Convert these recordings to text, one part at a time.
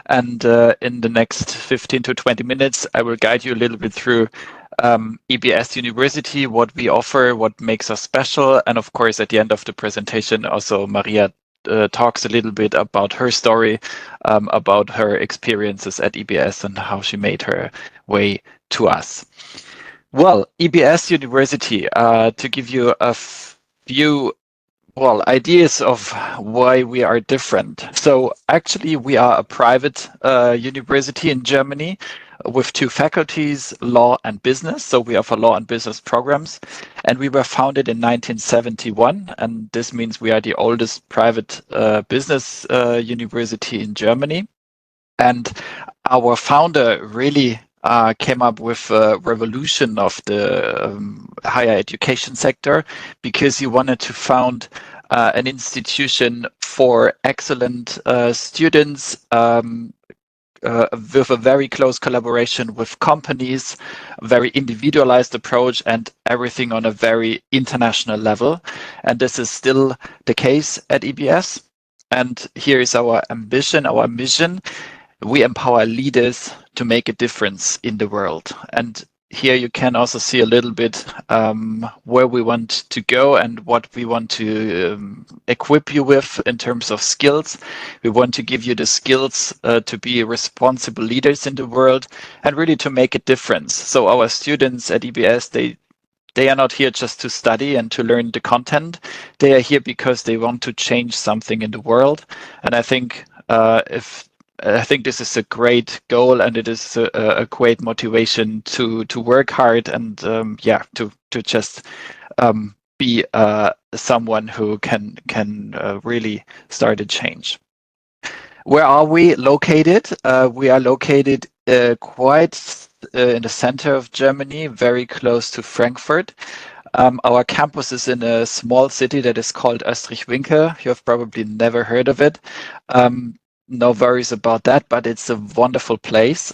And in the next 15 to 20 minutes, I will guide you a little bit through EBS University, what we offer, what makes us special. And of course, at the end of the presentation, also Maria talks a little bit about her story, about her experiences at EBS and how she made her way to us. Well, EBS University, to give you a few ideas of why we are different. So actually, we are a private university in Germany with two faculties, law and business. So we offer law and business programs. And we were founded in 1971. And this means we are the oldest private business university in Germany. And our founder really came up with a revolution of the higher education sector because he wanted to found an institution for excellent students with a very close collaboration with companies, a very individualized approach, and everything on a very international level. And this is still the case at EBS. And here is our ambition, our mission. We empower leaders to make a difference in the world. And here you can also see a little bit where we want to go and what we want to equip you with in terms of skills. We want to give you the skills to be responsible leaders in the world and really to make a difference. So our students at EBS, they are not here just to study and to learn the content. They are here because they want to change something in the world. And I think I think this is a great goal, and it is a great motivation to work hard and to just be someone who can really start a change. Where are we located? We are located quite in the center of Germany, very close to Frankfurt. Our campus is in a small city that is called Österreich-Winkel. You have probably never heard of it. No worries about that, but it's a wonderful place.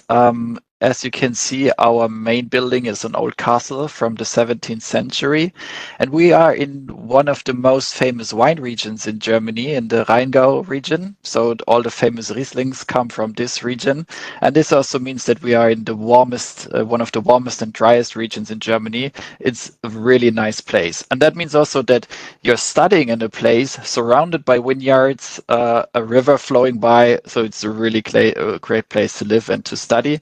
As you can see, our main building is an old castle from the 17th century. And we are in one of the most famous wine regions in Germany, in the Rheingau region. So all the famous Rieslings come from this region. And this also means that we are in the warmest, one of the warmest and driest regions in Germany. It's a really nice place. And that means also that you're studying in a place surrounded by vineyards, a river flowing by. So it's a really great place to live and to study.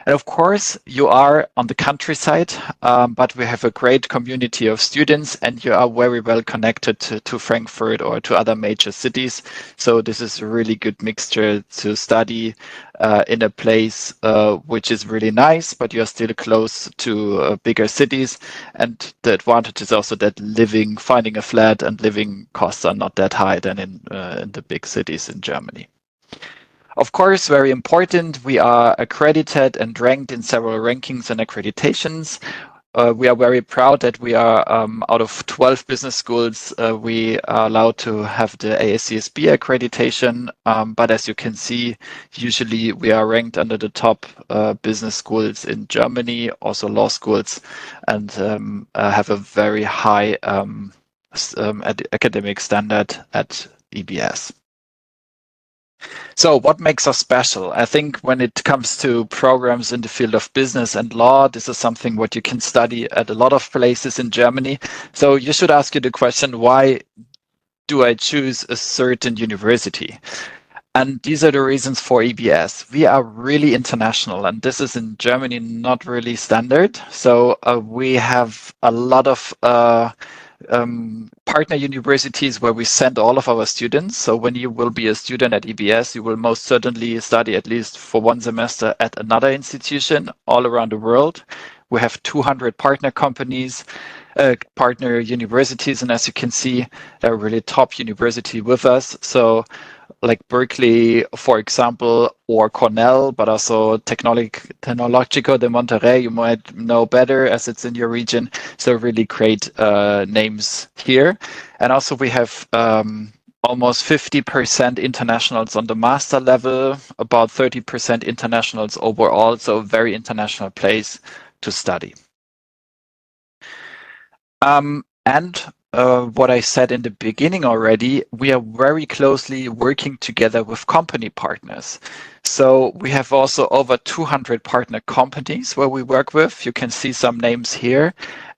And of course, you are on the countryside, but we have a great community of students and you are very well connected to Frankfurt or to other major cities. So this is a really good mixture to study in a place which is really nice, but you're still close to bigger cities. And the advantage is also that finding a flat and living costs are not that high than in the big cities in Germany. Of course, very important, we are accredited and ranked in several rankings and accreditations. We are very proud that we are out of 12 business schools, we are allowed to have the ASCSB accreditation. But as you can see, usually we are ranked under the top business schools in Germany, also law schools, and have a very high academic standard at EBS. So what makes us special? I think when it comes to programs in the field of business and law, this is something what you can study at a lot of places in Germany. So you should ask you the question, why do I choose a certain university? And these are the reasons for EBS. We are really international, and this is in Germany not really standard. So we have a lot of partner universities where we send all of our students. So when you will be a student at EBS, you will most certainly study at least for one semester at another institution all around the world. We have 200 partner companies, partner universities, and as you can see, they're really top university with us. So like Berkeley, for example, or Cornell, but also Tecnológico de Monterrey, you might know better as it's in your region. So really great names here. And also we have almost 50% internationals on the master level, about 30% internationals overall. So a very international place to study. And what I said in the beginning already, we are very closely working together with company partners. So we have also over 200 partner companies where we work with. You can see some names here.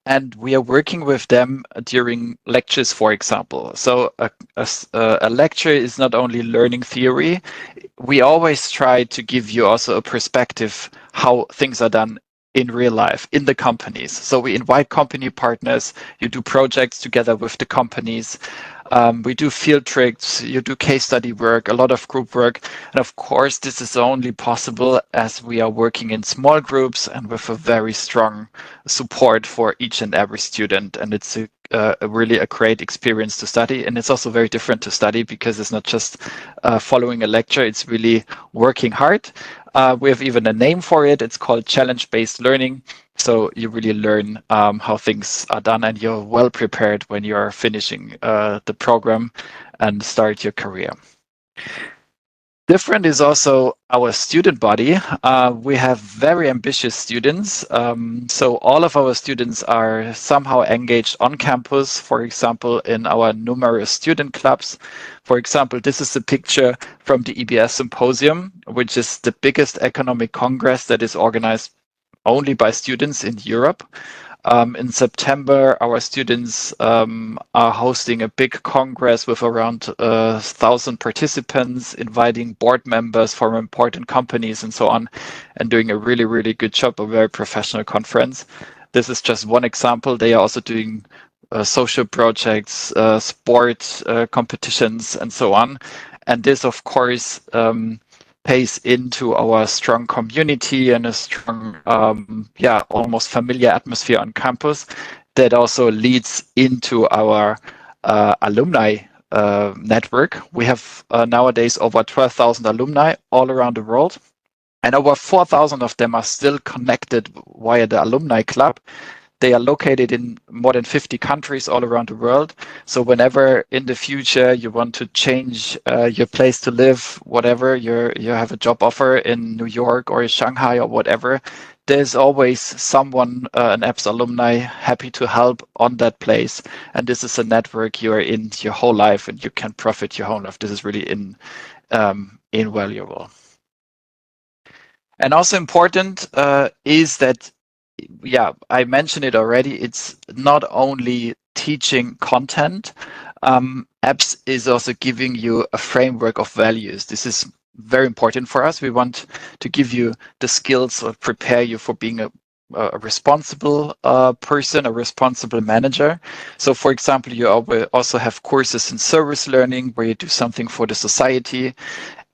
And we are working with them during lectures, for example. So a lecture is not only learning theory. We always try to give you also a perspective how things are done in real life in the companies. So we invite company partners, you do projects together with the companies, we do field trips, you do case study work, a lot of group work. And of course, this is only possible as we are working in small groups and with a very strong support for each and every student. And it's really a great experience to study. And it's also very different to study because it's not just following a lecture, it's really working hard. We have even a name for it. It's called challenge-based learning. So you really learn how things are done, and you're well prepared when you're finishing the program and start your career. Different is also our student body. We have very ambitious students. So all of our students are somehow engaged on campus, for example, in our numerous student clubs. For example, this is a picture from the EBS Symposium, which is the biggest economic congress that is organized only by students in Europe. In September, our students are hosting a big congress with around 1,000 participants, inviting board members from important companies and so on, and doing a really, really good job, a very professional conference. This is just one example. They are also doing social projects, sport competitions, and so on. And this, of course, pays into our strong community and a strong, almost familiar atmosphere on campus that also leads into our alumni network. We have nowadays over 12,000 alumni all around the world, and over 4,000 of them are still connected via the alumni club. They are located in more than 50 countries all around the world. So whenever in the future you want to change your place to live, whatever, you have a job offer in New York or in Shanghai or whatever, there's always someone, an EBS alumni, happy to help on that place. And this is a network you are in your whole life and you can profit your whole life. This is really invaluable. And also important is that, I mentioned it already, it's not only teaching content, EBS is also giving you a framework of values. This is very important for us. We want to give you the skills or prepare you for being a responsible person, a responsible manager. So for example, you also have courses in service learning where you do something for the society.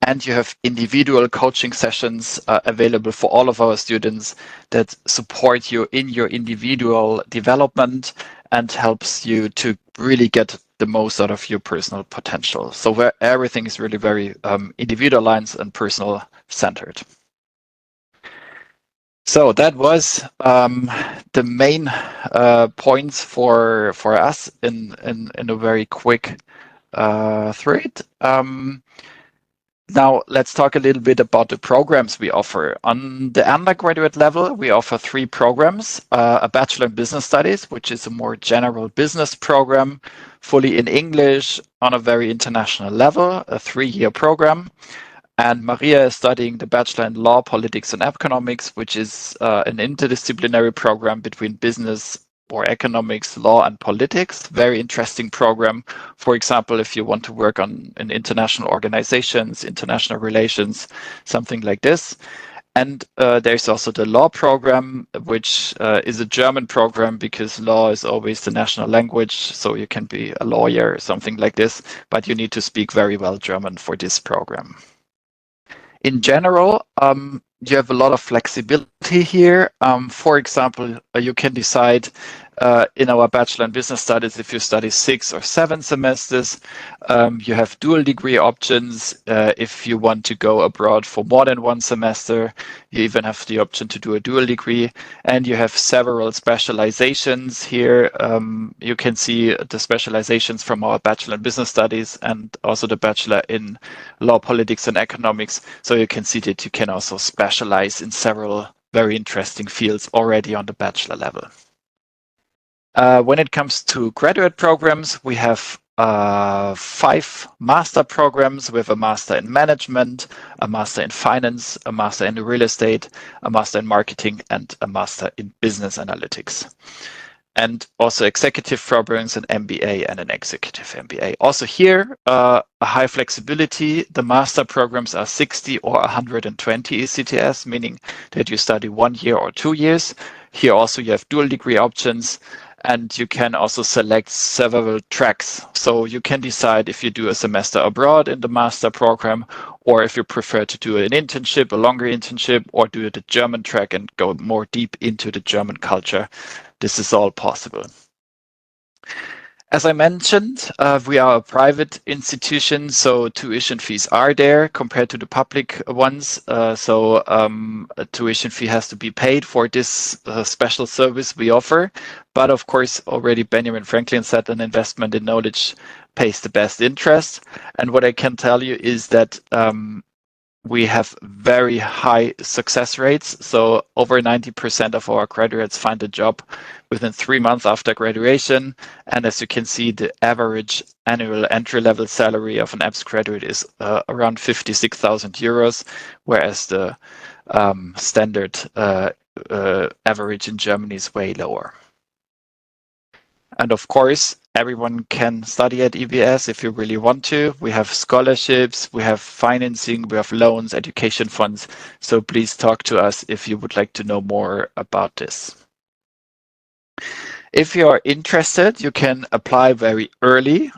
And you have individual coaching sessions available for all of our students that support you in your individual development and helps you to really get the most out of your personal potential. So where everything is really very individualized and personal centered. So that was the main points for us in a very quick thread. Now, let's talk a little bit about the programs we offer. On the undergraduate level, we offer 3 programs, a Bachelor in Business Studies, which is a more general business program, fully in English on a very international level, a 3-year program. And Maria is studying the Bachelor in Law, Politics, and Economics, which is an interdisciplinary program between business or economics, law, and politics. Very interesting program. For example, if you want to work in international organizations, international relations, something like this. And there's also the law program, which is a German program because law is always the national language. So you can be a lawyer or something like this, but you need to speak very well German for this program. In general, you have a lot of flexibility here. For example, you can decide in our Bachelor in Business Studies if you study 6 or 7 semesters. You have dual degree options. If you want to go abroad for more than 1 semester, you even have the option to do a dual degree. And you have several specializations here. You can see the specializations from our Bachelor in Business Studies and also the Bachelor in Law, Politics, and Economics. So you can see that you can also specialize in several very interesting fields already on the bachelor level. When it comes to graduate programs, we have 5 master programs with a master in management, a master in finance, a master in real estate, a master in marketing, and a master in business analytics. And also executive programs, an MBA and an executive MBA. Also here, a high flexibility. The master programs are 60 or 120 ECTS, meaning that you study 1 year or 2 years. Here also you have dual degree options, and you can also select several tracks. So you can decide if you do a semester abroad in the master program, or if you prefer to do an internship, a longer internship, or do the German track and go more deep into the German culture. This is all possible. As I mentioned, we are a private institution, so tuition fees are there compared to the public ones. A tuition fee has to be paid for this special service we offer. But of course, already Benjamin Franklin said an investment in knowledge pays the best interest. And what I can tell you is that we have very high success rates. So over 90% of our graduates find a job within 3 months after graduation. And as you can see, the average annual entry-level salary of an EBS graduate is around 56,000 euros, whereas the standard average in Germany is way lower. And of course, everyone can study at EBS if you really want to. We have scholarships, we have financing, we have loans, education funds. So please talk to us if you would like to know more about this. If you are interested, you can apply very early,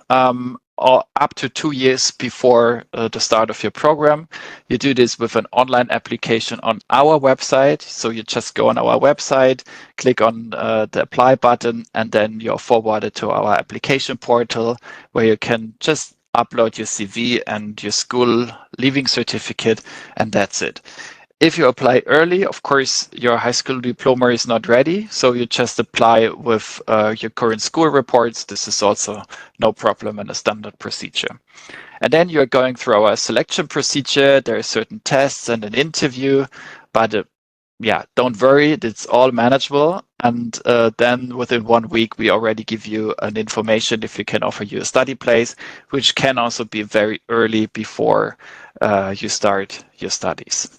or up to 2 years before the start of your program. You do this with an online application on our website. So you just go on our website, click on the apply button, and then you're forwarded to our application portal where you can just upload your CV and your school leaving certificate, and that's it. If you apply early, of course, your high school diploma is not ready, so you just apply with your current school reports. This is also no problem and a standard procedure. And then you're going through our selection procedure. There are certain tests and an interview, but yeah, don't worry, it's all manageable. And then within 1 week, we already give you an information if we can offer you a study place, which can also be very early before you start your studies.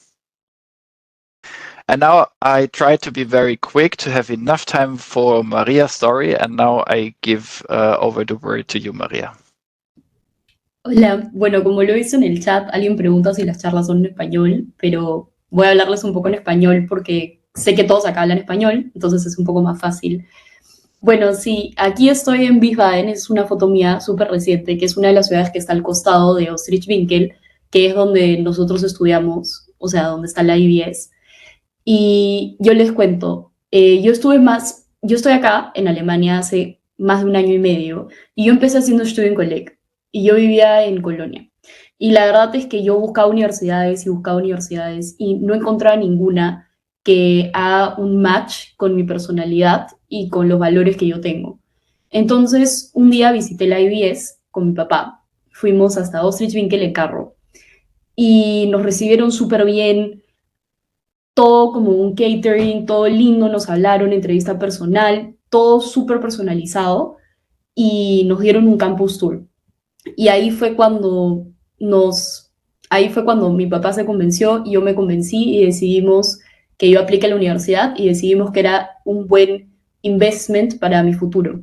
And now I try to be very quick to have enough time for Maria's story. And now I give over the word to you, Maria. Hola, bueno, como lo he visto en el chat, alguien pregunta si las charlas son en español, pero voy a hablarles un poco en español porque sé que todos acá hablan español, entonces es un poco más fácil. Bueno, sí, aquí estoy en Wiesbaden, es una foto mía súper reciente, que es una de las ciudades que está al costado de Oosterwinkel, que es donde nosotros estudiamos, o sea, donde está la EBS. Y yo les cuento, yo estoy acá en Alemania hace más de 1 año y medio, y yo empecé haciendo Studienkolleg, y yo vivía en Colonia. Y la verdad es que yo buscaba universidades y no encontraba ninguna que haga un match con mi personalidad y con los valores que yo tengo. Entonces, un día visité la EBS con mi papá. Fuimos hasta Oosterwinkel en carro y nos recibieron súper bien, todo como un catering, todo lindo, nos hablaron, entrevista personal, todo súper personalizado y nos dieron un campus tour. Y ahí fue cuando mi papá se convenció y yo me convencí y decidimos que yo aplique a la universidad y decidimos que era un buen investment para mi futuro.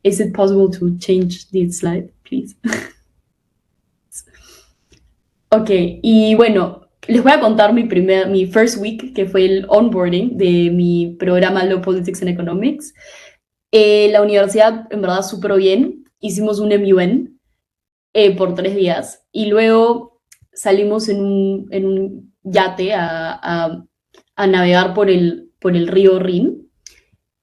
Is it possible to change this slide, please? Ok, y bueno, les voy a contar mi first week, que fue el onboarding de mi programa Law, Politics and Economics. La universidad, en verdad, súper bien. Hicimos un MUN por 3 días y luego salimos en un yate a navegar por el río Rin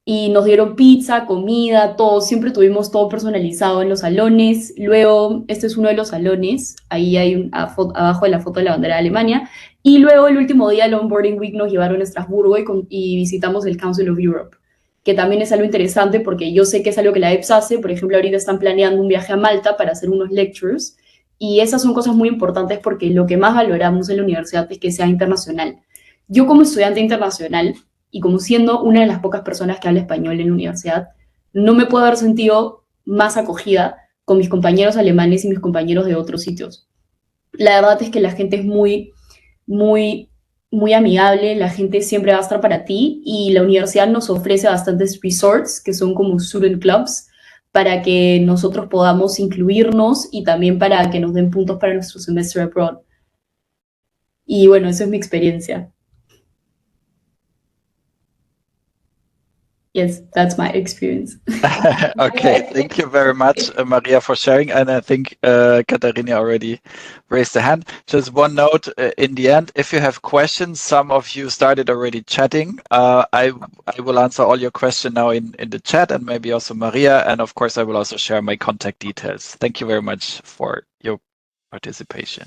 y nos dieron pizza, comida, todo. Siempre tuvimos todo personalizado en los salones. Luego, este es uno de los salones. Ahí hay abajo de la foto de la bandera de Alemania. Y luego, el último día del onboarding week, nos llevaron a Estrasburgo y visitamos el Council of Europe, que también es algo interesante porque yo sé que es algo que la EBS hace. Por ejemplo, ahorita están planeando un viaje a Malta para hacer unos lectures. Y esas son cosas muy importantes porque lo que más valoramos en la universidad es que sea internacional. Yo, como estudiante internacional, Y como siendo una de las pocas personas que habla español en la universidad, no me puedo haber sentido más acogida con mis compañeros alemanes y mis compañeros de otros sitios. La verdad es que la gente es muy amigable, la gente siempre va a estar para ti y la universidad nos ofrece bastantes resorts, que son como student clubs, para que nosotros podamos incluirnos y también para que nos den puntos para nuestro semestre abroad. Y bueno, esa es mi experiencia. Yes, that's my experience. Okay, thank you very much, Maria, for sharing. And I think Katharina already raised the hand. Just one note in the end, if you have questions, some of you started already chatting. I will answer all your questions now in the chat, and maybe also Maria. And of course, I will also share my contact details. Thank you very much for your participation.